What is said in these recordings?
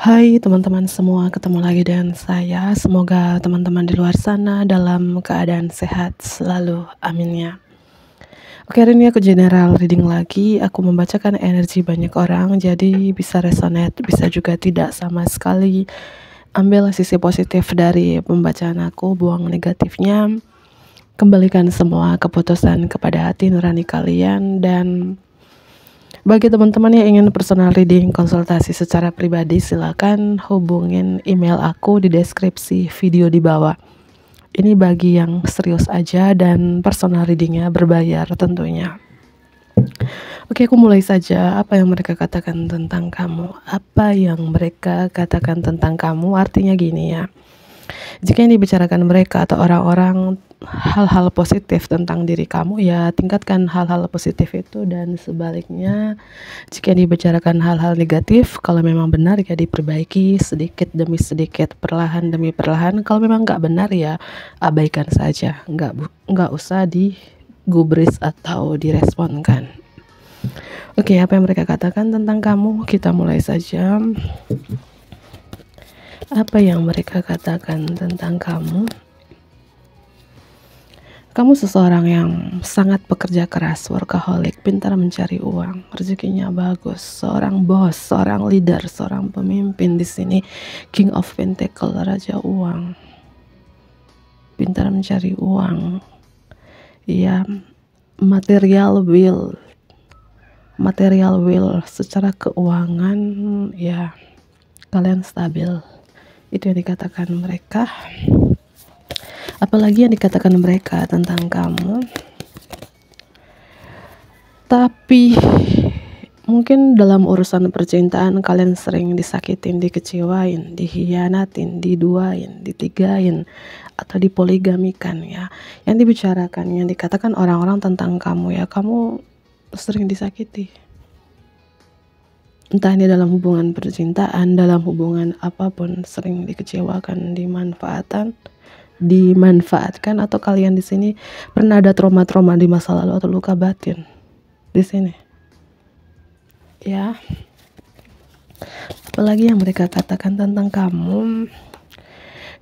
Hai teman-teman semua, ketemu lagi dengan saya. Semoga teman-teman di luar sana dalam keadaan sehat selalu, amin ya. Oke, hari ini aku general reading lagi. Aku membacakan energi banyak orang, jadi bisa resonate, bisa juga tidak sama sekali. Ambil sisi positif dari pembacaan aku, buang negatifnya. Kembalikan semua keputusan kepada hati nurani kalian. Dan bagi teman-teman yang ingin personal reading konsultasi secara pribadi, silakan hubungin email aku di deskripsi video di bawah. Ini bagi yang serius aja dan personal readingnya berbayar tentunya. Oke, aku mulai saja. Apa yang mereka katakan tentang kamu? Apa yang mereka katakan tentang kamu? Artinya gini ya. Jika yang dibicarakan mereka atau orang-orang hal-hal positif tentang diri kamu, ya tingkatkan hal-hal positif itu. Dan sebaliknya, jika yang dibicarakan hal-hal negatif, kalau memang benar ya diperbaiki sedikit demi sedikit, perlahan demi perlahan. Kalau memang nggak benar ya abaikan saja, nggak usah digubris atau diresponkan. Oke, apa yang mereka katakan tentang kamu? Kita mulai saja. Apa yang mereka katakan tentang kamu? Kamu seseorang yang sangat pekerja keras, workaholic, pintar mencari uang, rezekinya bagus, seorang bos, seorang leader, seorang pemimpin di sini, King of Pentacle, Raja Uang, pintar mencari uang, ya, material will, secara keuangan, ya, kalian stabil. Itu yang dikatakan mereka. Apalagi yang dikatakan mereka tentang kamu. Tapi mungkin dalam urusan percintaan kalian sering disakitin, dikecewain, dikhianatin, diduain, ditigain, atau dipoligamikan ya. Yang dibicarakan, yang dikatakan orang-orang tentang kamu ya, kamu sering disakiti. Entah ini dalam hubungan percintaan, dalam hubungan apapun, sering dikecewakan, dimanfaatkan, atau kalian di sini pernah ada trauma-trauma di masa lalu atau luka batin di sini. Ya. Apalagi yang mereka katakan tentang kamu?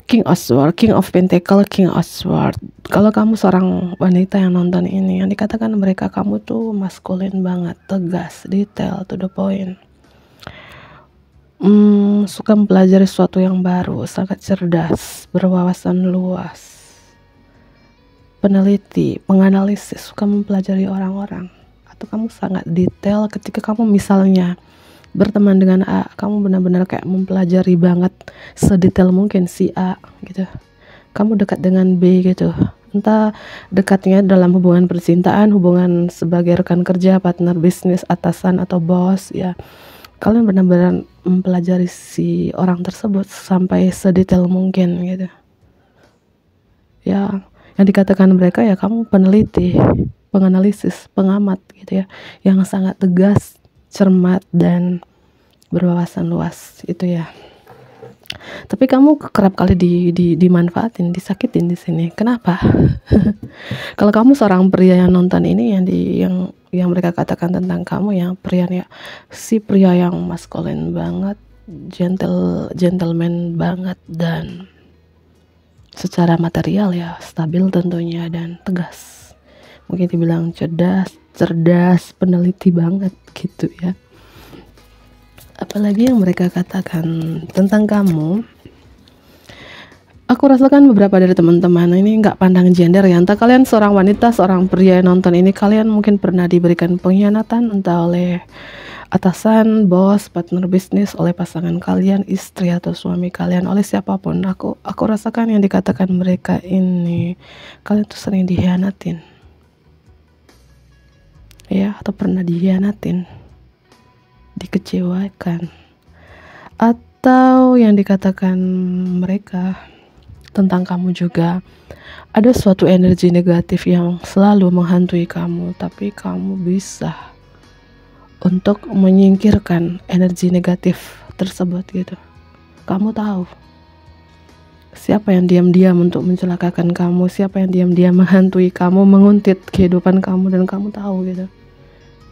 King of Swords, King of Pentacle, King of Swords. Kalau kamu seorang wanita yang nonton ini, yang dikatakan mereka, kamu tuh maskulin banget, tegas, detail, to the point. Suka mempelajari sesuatu yang baru, sangat cerdas, berwawasan luas, peneliti, menganalisis, suka mempelajari orang-orang. Atau kamu sangat detail ketika kamu misalnya berteman dengan A, kamu benar-benar kayak mempelajari banget sedetail mungkin si A gitu. Kamu dekat dengan B gitu. Entah dekatnya dalam hubungan percintaan, hubungan sebagai rekan kerja, partner bisnis, atasan atau bos ya. Kalian benar-benar mempelajari si orang tersebut sampai sedetail mungkin gitu. Ya, yang dikatakan mereka ya kamu peneliti, penganalisis, pengamat gitu ya, yang sangat tegas, cermat dan berwawasan luas itu ya. Tapi kamu kerap kali dimanfaatin, disakitin di sini. Kenapa? Kalau kamu seorang pria yang nonton ini, yang mereka katakan tentang kamu, yang pria ya, si pria yang maskulin banget, gentleman banget, dan secara material ya stabil tentunya dan tegas. Mungkin dibilang cerdas, peneliti banget gitu ya. Apalagi yang mereka katakan tentang kamu? Aku rasakan beberapa dari teman-teman ini nggak pandang gender ya. Entah kalian seorang wanita, seorang pria yang nonton ini, kalian mungkin pernah diberikan pengkhianatan entah oleh atasan, bos, partner bisnis, oleh pasangan kalian, istri atau suami kalian, oleh siapapun. Aku rasakan yang dikatakan mereka ini, kalian tuh sering dikhianatin. Ya, atau pernah dikhianatin, dikecewakan, atau yang dikatakan mereka tentang kamu juga, ada suatu energi negatif yang selalu menghantui kamu, tapi kamu bisa untuk menyingkirkan energi negatif tersebut gitu. Kamu tahu siapa yang diam-diam untuk mencelakakan kamu, siapa yang diam-diam menghantui kamu, menguntit kehidupan kamu, dan kamu tahu gitu.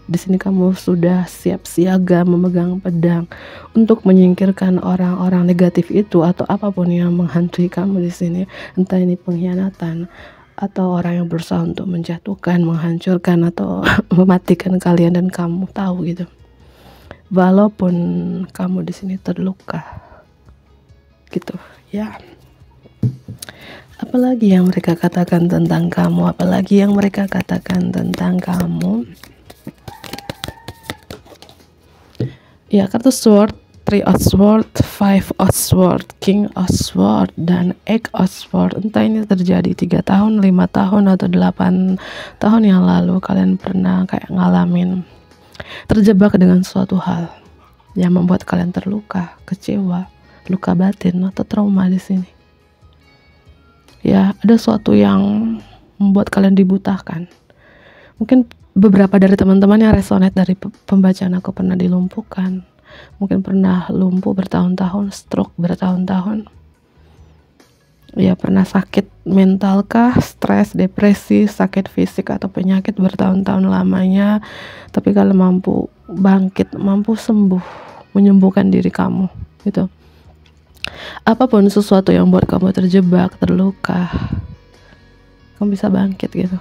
Di sini kamu sudah siap siaga memegang pedang untuk menyingkirkan orang-orang negatif itu atau apapun yang menghantui kamu di sini. Entah ini pengkhianatan atau orang yang berusaha untuk menjatuhkan, menghancurkan atau mematikan kalian, dan kamu tahu gitu. Walaupun kamu di sini terluka, gitu ya. Apalagi yang mereka katakan tentang kamu? Apalagi yang mereka katakan tentang kamu? Ya, kartu sword, 3 of sword, 5 of sword, king of sword, dan egg of sword. Entah ini terjadi 3 tahun, 5 tahun, atau 8 tahun yang lalu. Kalian pernah kayak ngalamin terjebak dengan suatu hal yang membuat kalian terluka, kecewa, luka batin, atau trauma di sini. Ya, ada suatu yang membuat kalian dibutahkan. Mungkin beberapa dari teman-teman yang resonate dari pembacaan aku pernah dilumpuhkan, mungkin pernah lumpuh bertahun-tahun, stroke bertahun-tahun, ya pernah sakit mental kah, stres, depresi, sakit fisik atau penyakit bertahun-tahun lamanya, tapi kalian mampu bangkit, mampu sembuh, menyembuhkan diri kamu gitu. Apapun sesuatu yang buat kamu terjebak, terluka, kamu bisa bangkit gitu.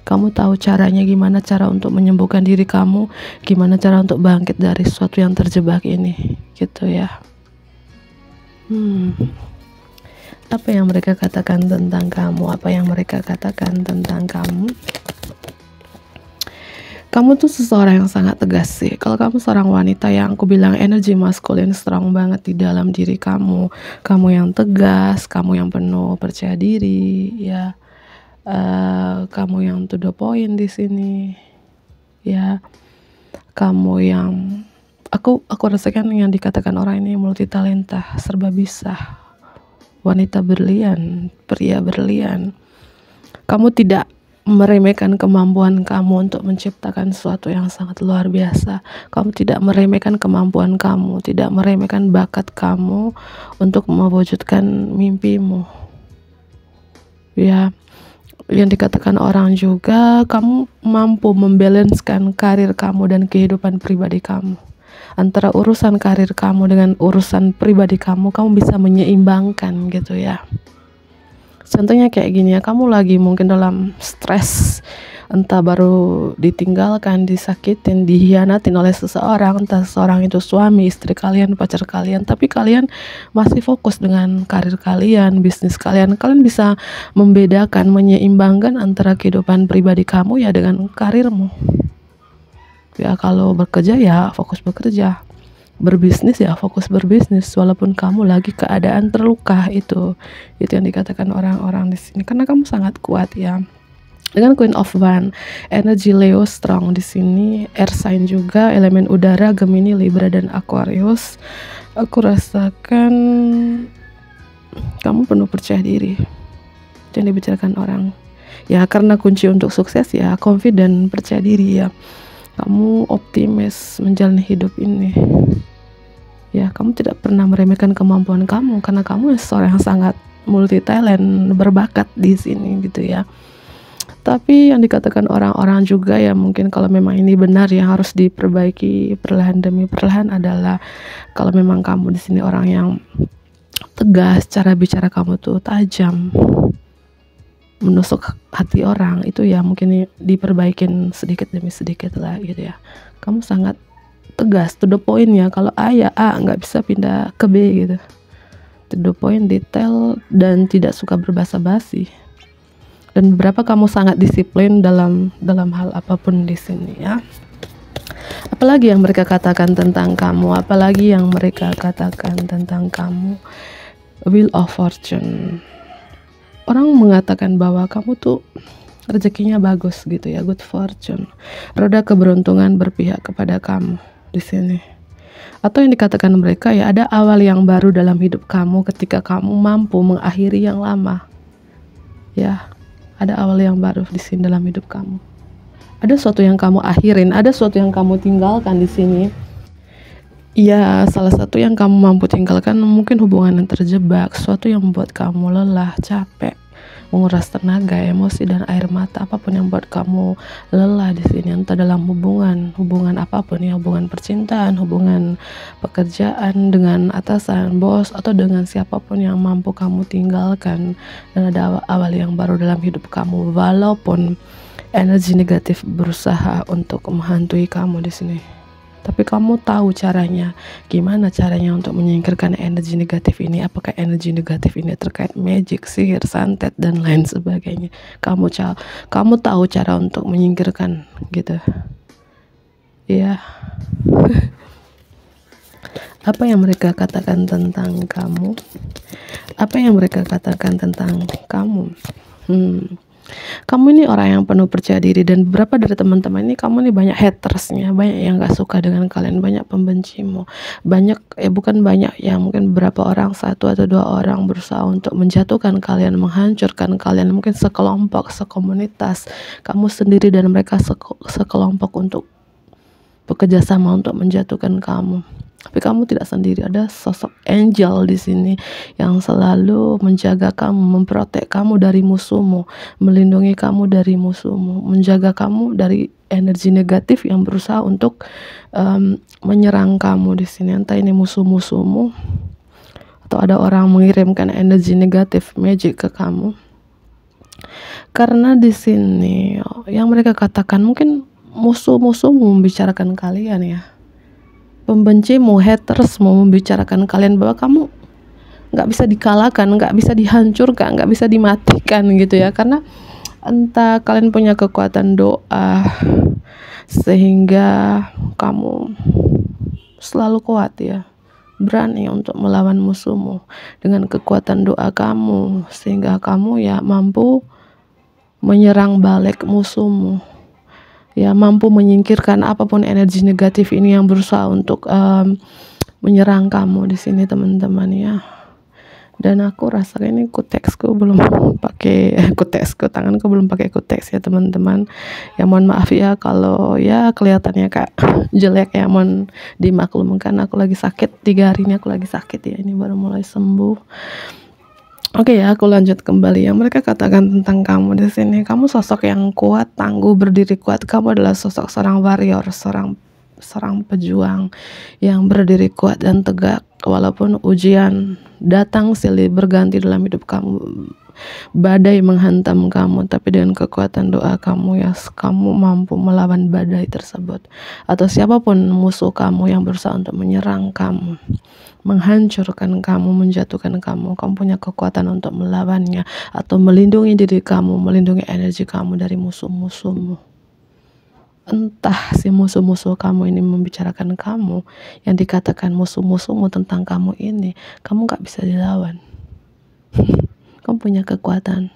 Kamu tahu caranya, gimana cara untuk menyembuhkan diri kamu, gimana cara untuk bangkit dari sesuatu yang terjebak ini, gitu ya. Apa yang mereka katakan tentang kamu? Apa yang mereka katakan tentang kamu? Kamu tuh seseorang yang sangat tegas sih. Kalau kamu seorang wanita, yang aku bilang energi maskulin strong banget di dalam diri kamu. Kamu yang tegas, kamu yang penuh percaya diri, ya. Kamu yang to the point di sini, ya. Kamu yang aku rasakan yang dikatakan orang ini multi talenta, serba bisa, wanita berlian, pria berlian. Kamu tidak meremehkan kemampuan kamu untuk menciptakan sesuatu yang sangat luar biasa. Kamu tidak meremehkan kemampuan kamu, tidak meremehkan bakat kamu untuk mewujudkan mimpimu, ya. Yang dikatakan orang juga, kamu mampu membalanskan karir kamu dan kehidupan pribadi kamu. Antara urusan karir kamu dengan urusan pribadi kamu, kamu bisa menyeimbangkan gitu ya. Contohnya kayak gini ya, kamu lagi mungkin dalam stres, entah baru ditinggalkan, disakitin, dihianatin oleh seseorang, entah seseorang itu suami, istri kalian, pacar kalian, tapi kalian masih fokus dengan karir kalian, bisnis kalian. Kalian bisa membedakan, menyeimbangkan antara kehidupan pribadi kamu ya dengan karirmu. Ya, kalau bekerja ya fokus bekerja, berbisnis ya fokus berbisnis, walaupun kamu lagi keadaan terluka. Itu yang dikatakan orang-orang di sini, karena kamu sangat kuat ya. Dengan Queen of Wands, energi Leo strong di sini, air sign juga, elemen udara, Gemini, Libra, dan Aquarius. Aku rasakan kamu penuh percaya diri, yang dibicarakan orang. Ya, karena kunci untuk sukses ya confident, percaya diri ya. Kamu optimis menjalani hidup ini. Ya, kamu tidak pernah meremehkan kemampuan kamu, karena kamu seorang yang sangat multi talent, berbakat di sini gitu ya. Tapi yang dikatakan orang-orang juga ya, mungkin kalau memang ini benar, yang harus diperbaiki perlahan demi perlahan adalah kalau memang kamu di sini orang yang tegas, cara bicara kamu tuh tajam, menusuk hati orang, itu ya mungkin diperbaikin sedikit demi sedikit lah gitu ya. Kamu sangat tegas, to the point ya. Kalau A ya A, nggak bisa pindah ke B gitu. To the point, detail, dan tidak suka berbasa-basi. Dan beberapa kamu sangat disiplin dalam hal apapun di sini ya. Apalagi yang mereka katakan tentang kamu? Apalagi yang mereka katakan tentang kamu? Wheel of Fortune. Orang mengatakan bahwa kamu tuh rezekinya bagus gitu ya, good fortune. Roda keberuntungan berpihak kepada kamu di sini. Atau yang dikatakan mereka ya, ada awal yang baru dalam hidup kamu ketika kamu mampu mengakhiri yang lama. Ya. Ada awal yang baru di sini dalam hidup kamu. Ada sesuatu yang kamu akhirin, ada sesuatu yang kamu tinggalkan di sini. Ya, salah satu yang kamu mampu tinggalkan mungkin hubungan yang terjebak, sesuatu yang membuat kamu lelah, capek, menguras tenaga, emosi, dan air mata. Apapun yang buat kamu lelah di sini, entah dalam hubungan apapun ya, hubungan percintaan, hubungan pekerjaan, dengan atasan, bos, atau dengan siapapun yang mampu kamu tinggalkan, dan ada awal yang baru dalam hidup kamu, walaupun energi negatif berusaha untuk menghantui kamu di sini. Tapi kamu tahu caranya, gimana caranya untuk menyingkirkan energi negatif ini. Apakah energi negatif ini terkait magic, sihir, santet, dan lain sebagainya. Kamu tahu cara untuk menyingkirkan gitu ya. Apa yang mereka katakan tentang kamu? Apa yang mereka katakan tentang kamu? Kamu ini orang yang penuh percaya diri, dan beberapa dari teman-teman ini kamu ini banyak hatersnya, banyak yang gak suka dengan kalian, banyak pembencimu, banyak bukan banyak ya, mungkin beberapa orang, 1 atau 2 orang berusaha untuk menjatuhkan kalian, menghancurkan kalian, mungkin sekelompok, sekomunitas, kamu sendiri dan mereka sekelompok untuk bekerja sama untuk menjatuhkan kamu. Tapi kamu tidak sendiri, ada sosok angel di sini yang selalu menjaga kamu, memprotek kamu dari musuhmu, melindungi kamu dari musuhmu, menjaga kamu dari energi negatif yang berusaha untuk menyerang kamu di sini. Entah ini musuh-musuhmu atau ada orang mengirimkan energi negatif magic ke kamu. Karena di sini yang mereka katakan, mungkin musuh-musuhmu membicarakan kalian ya. Pembencimu, hatersmu membicarakan kalian bahwa kamu nggak bisa dikalahkan, nggak bisa dihancurkan, nggak bisa dimatikan gitu ya. Karena entah kalian punya kekuatan doa sehingga kamu selalu kuat ya, berani untuk melawan musuhmu dengan kekuatan doa kamu, sehingga kamu ya mampu menyerang balik musuhmu, ya mampu menyingkirkan apapun energi negatif ini yang berusaha untuk menyerang kamu di sini teman-teman ya. Dan aku rasa ini kuteksku belum pakai tanganku belum pakai kuteks ya teman-teman. Ya mohon maaf ya kalau ya kelihatannya kayak jelek ya, mohon dimaklumkan. Aku lagi sakit, 3 hari ini aku lagi sakit ya, ini baru mulai sembuh. Oke ya, aku lanjut kembali. Yang mereka katakan tentang kamu di sini, kamu sosok yang kuat, tangguh, berdiri kuat. Kamu adalah sosok seorang warrior, seorang pejuang yang berdiri kuat dan tegak walaupun ujian datang silih berganti dalam hidup kamu. Badai menghantam kamu, tapi dengan kekuatan doa kamu ya, kamu mampu melawan badai tersebut. Atau siapapun musuh kamu yang berusaha untuk menyerang kamu, menghancurkan kamu, menjatuhkan kamu, kamu punya kekuatan untuk melawannya atau melindungi diri kamu, melindungi energi kamu dari musuh-musuhmu. Entah si musuh-musuh kamu ini membicarakan kamu, yang dikatakan musuh-musuhmu tentang kamu ini, kamu gak bisa dilawan. Kamu punya kekuatan.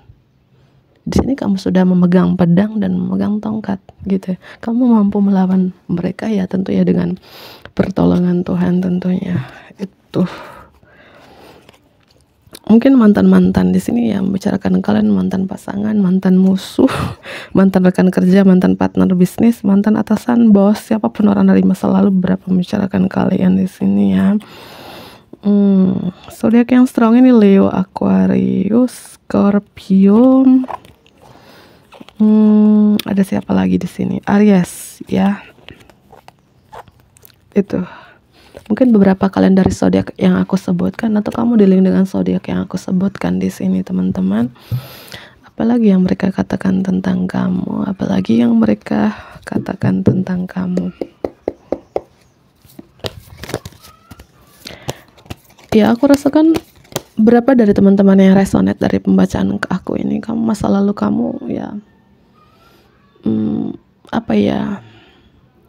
Di sini kamu sudah memegang pedang dan memegang tongkat gitu. Kamu mampu melawan mereka ya, tentu ya dengan pertolongan Tuhan tentunya. Itu mungkin mantan-mantan di sini yang membicarakan kalian, mantan pasangan, mantan musuh, mantan rekan kerja, mantan partner bisnis, mantan atasan, bos, siapapun orang dari masa lalu berapa membicarakan kalian di sini ya. Zodiak yang strong ini Leo, Aquarius, Scorpio. Ada siapa lagi di sini? Aries ya. Itu mungkin beberapa kalian dari zodiak yang aku sebutkan, atau kamu dealing dengan zodiak yang aku sebutkan di sini teman-teman. Apalagi yang mereka katakan tentang kamu, apalagi yang mereka katakan tentang kamu. Ya, aku rasakan berapa dari teman-teman yang resonate dari pembacaan ke aku ini, kamu masa lalu kamu ya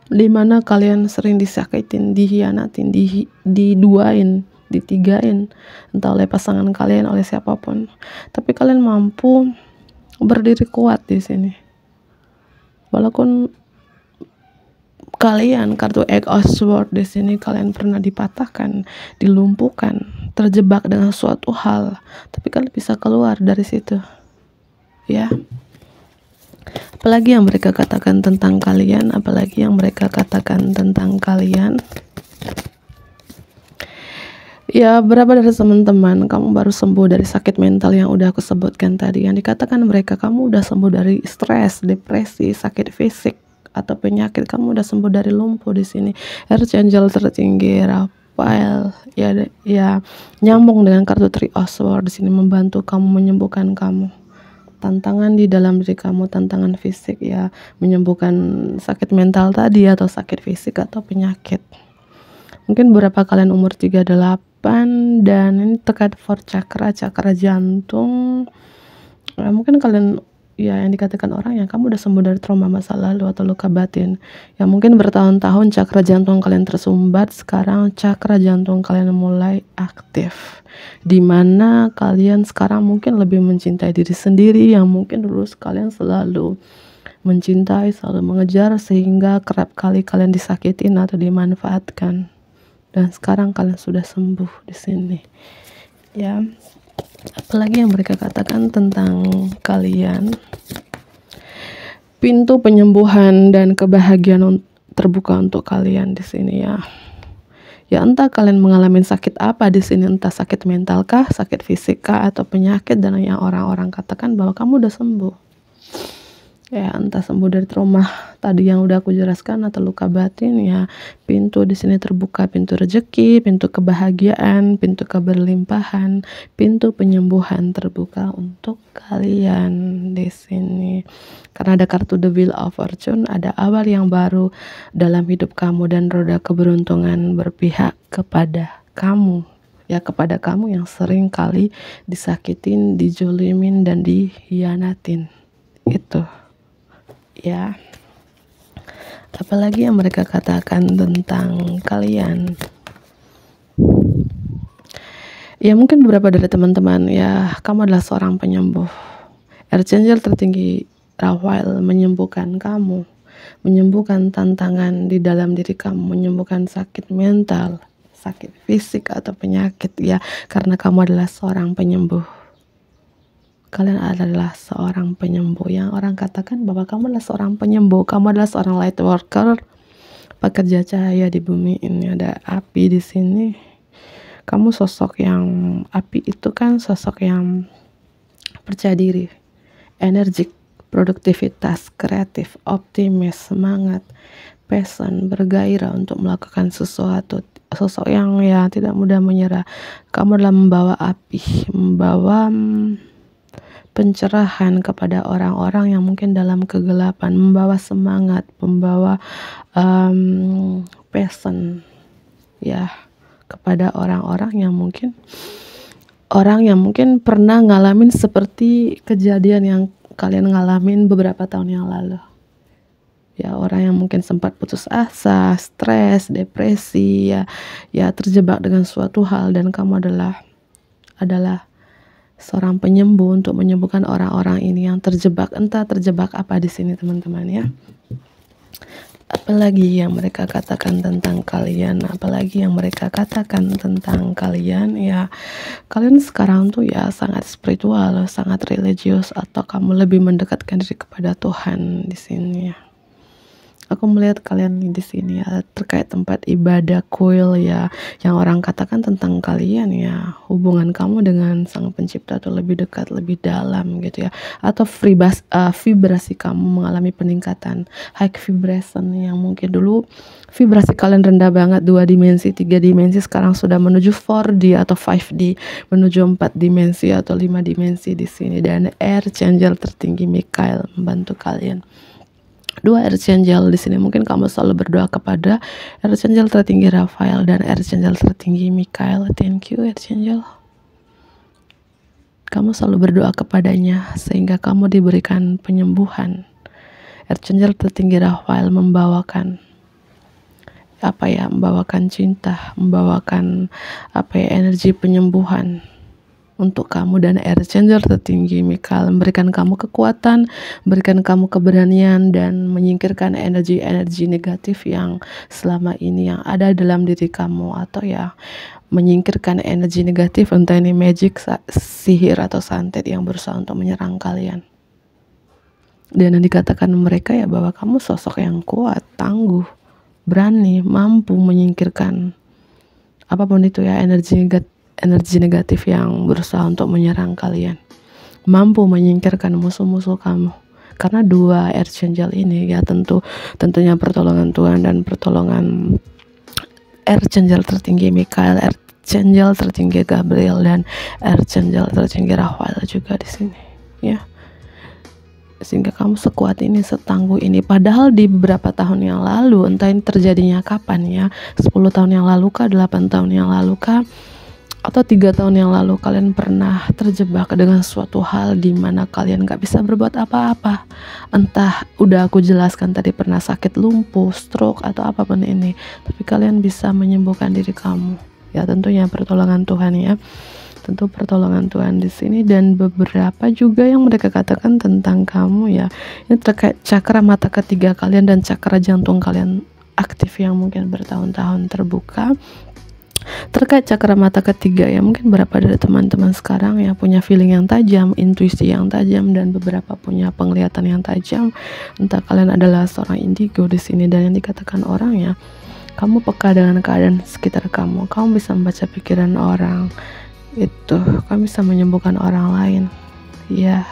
dimana kalian sering disakitin, dihianatin, diduain, ditigain, entah oleh pasangan kalian, oleh siapapun, tapi kalian mampu berdiri kuat di sini. Walaupun kalian kartu Eight of Swords di sini, kalian pernah dipatahkan, dilumpuhkan, terjebak dengan suatu hal, tapi kalian bisa keluar dari situ ya. Apalagi yang mereka katakan tentang kalian, apalagi yang mereka katakan tentang kalian. Ya, berapa dari teman-teman kamu baru sembuh dari sakit mental yang udah aku sebutkan tadi, yang dikatakan mereka kamu udah sembuh dari stres, depresi, sakit fisik atau penyakit, kamu udah sembuh dari lumpuh di sini. Archangel tertinggi Raphael ya nyambung dengan kartu Three of Swords di sini, membantu kamu, menyembuhkan kamu. Tantangan di dalam diri kamu, tantangan fisik ya, menyembuhkan sakit mental tadi atau sakit fisik atau penyakit. Mungkin beberapa kalian umur 38 dan ini terkait for chakra jantung. Mungkin kalian ya yang dikatakan orang yang kamu udah sembuh dari trauma masa lalu atau luka batin. Ya mungkin bertahun-tahun cakra jantung kalian tersumbat, sekarang cakra jantung kalian mulai aktif. Dimana kalian sekarang mungkin lebih mencintai diri sendiri yang mungkin dulu kalian selalu mencintai, selalu mengejar sehingga kerap kali kalian disakitin atau dimanfaatkan. Dan sekarang kalian sudah sembuh di sini. Ya, apalagi yang mereka katakan tentang kalian, pintu penyembuhan dan kebahagiaan terbuka untuk kalian di sini ya. Ya entah kalian mengalami sakit apa di sini, entah sakit mental kah, sakit fisik kah, atau penyakit dan yang orang-orang katakan bahwa kamu udah sembuh. Ya entah sembuh dari trauma tadi yang udah aku jelaskan atau luka batin ya, pintu di sini terbuka, pintu rezeki, pintu kebahagiaan, pintu keberlimpahan, pintu penyembuhan terbuka untuk kalian di sini. Karena ada kartu The Wheel of Fortune, ada awal yang baru dalam hidup kamu dan roda keberuntungan berpihak kepada kamu. Ya kepada kamu yang sering kali disakitin, dijolimin dan dihianatin. Itu. Ya, apalagi yang mereka katakan tentang kalian. Ya mungkin beberapa dari teman-teman ya, kamu adalah seorang penyembuh. Archangel tertinggi Raphael menyembuhkan kamu, menyembuhkan tantangan di dalam diri kamu, menyembuhkan sakit mental, sakit fisik atau penyakit ya, karena kamu adalah seorang penyembuh. Kalian adalah seorang penyembuh, yang orang katakan bahwa kamu adalah seorang penyembuh, kamu adalah seorang light worker, pekerja cahaya di bumi ini. Ada api di sini. Kamu sosok yang api itu kan sosok yang percaya diri, energik, produktivitas, kreatif, optimis, semangat, passion, bergairah untuk melakukan sesuatu. Sosok yang ya tidak mudah menyerah. Kamu adalah membawa api, membawa pencerahan kepada orang-orang yang mungkin dalam kegelapan, membawa semangat, membawa passion ya kepada orang-orang yang mungkin pernah ngalamin seperti kejadian yang kalian ngalamin beberapa tahun yang lalu. Ya orang yang mungkin sempat putus asa, stres, depresi ya terjebak dengan suatu hal, dan kamu adalah seorang penyembuh untuk menyembuhkan orang-orang ini yang terjebak, entah terjebak apa di sini teman-teman ya. Apalagi yang mereka katakan tentang kalian, ya, kalian sekarang tuh ya sangat spiritual, sangat religius, atau kamu lebih mendekatkan diri kepada Tuhan di sini ya. Aku melihat kalian di sini ya terkait tempat ibadah, kuil ya, yang orang katakan tentang kalian ya, hubungan kamu dengan Sang Pencipta tuh lebih dekat, lebih dalam gitu ya, atau vibrasi kamu mengalami peningkatan, high vibration, yang mungkin dulu vibrasi kalian rendah banget, 2 dimensi, 3 dimensi, sekarang sudah menuju 4D atau 5D, menuju 4 dimensi atau 5 dimensi di sini. Dan Archangel tertinggi Michael membantu kalian. 2 Archangel di sini, mungkin kamu selalu berdoa kepada Archangel tertinggi Raphael dan Archangel tertinggi Michael. Thank you Archangel. Kamu selalu berdoa kepadanya sehingga kamu diberikan penyembuhan. Archangel tertinggi Raphael membawakan membawakan cinta, membawakan energi penyembuhan untuk kamu, dan Archangel tertinggi Michael memberikan kamu kekuatan, memberikan kamu keberanian, dan menyingkirkan energi-energi negatif yang selama ini yang ada dalam diri kamu, atau ya menyingkirkan energi negatif, entah ini magic, sihir atau santet yang berusaha untuk menyerang kalian. Dan yang dikatakan mereka ya bahwa kamu sosok yang kuat, tangguh, berani, mampu menyingkirkan apapun itu ya, energi negatif yang berusaha untuk menyerang kalian, mampu menyingkirkan musuh-musuh kamu. Karena dua archangel ini ya tentunya pertolongan Tuhan dan pertolongan archangel tertinggi Mikael, archangel tertinggi Gabriel, dan archangel tertinggi Rafael juga di sini ya. Sehingga kamu sekuat ini, setangguh ini. Padahal di beberapa tahun yang lalu, entah ini terjadinya kapan ya, 10 tahun yang lalu kah, 8 tahun yang lalu kah, atau 3 tahun yang lalu, kalian pernah terjebak dengan suatu hal di mana kalian gak bisa berbuat apa-apa. Entah udah aku jelaskan tadi, pernah sakit lumpuh, stroke, atau apapun ini, tapi kalian bisa menyembuhkan diri kamu ya, tentunya pertolongan Tuhan ya. Tentu pertolongan Tuhan di sini. Dan beberapa juga yang mereka katakan tentang kamu ya, ini terkait cakra mata ketiga kalian dan cakra jantung kalian aktif yang mungkin bertahun-tahun terbuka. Terkait cakra mata ketiga ya, mungkin beberapa dari teman-teman sekarang ya punya feeling yang tajam, intuisi yang tajam, dan beberapa punya penglihatan yang tajam. Entah kalian adalah seorang indigo di sini, dan yang dikatakan orang ya, kamu peka dengan keadaan sekitar kamu. Kamu bisa membaca pikiran orang, itu kamu bisa menyembuhkan orang lain ya.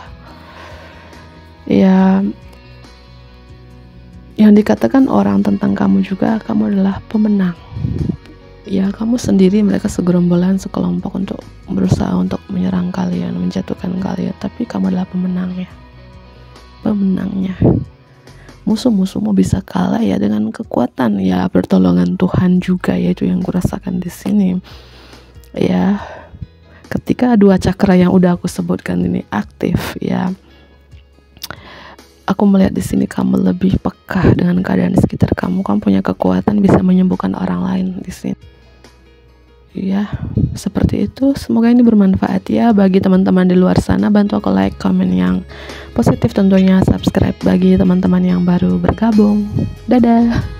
Yang dikatakan orang tentang kamu juga, kamu adalah pemenang ya. Kamu sendiri, mereka segerombolan, sekelompok untuk berusaha untuk menyerang kalian, menjatuhkan kalian, tapi kamu adalah pemenangnya. Musuh-musuhmu bisa kalah ya dengan kekuatan ya, pertolongan Tuhan juga ya. Itu yang kurasakan di sini ya. Ketika dua cakra yang udah aku sebutkan ini aktif ya, aku melihat di sini kamu lebih peka dengan keadaan di sekitar kamu. Kamu punya kekuatan bisa menyembuhkan orang lain di sini. Ya, seperti itu. Semoga ini bermanfaat ya bagi teman-teman di luar sana. Bantu aku like, komen yang positif tentunya, subscribe bagi teman-teman yang baru bergabung. Dadah.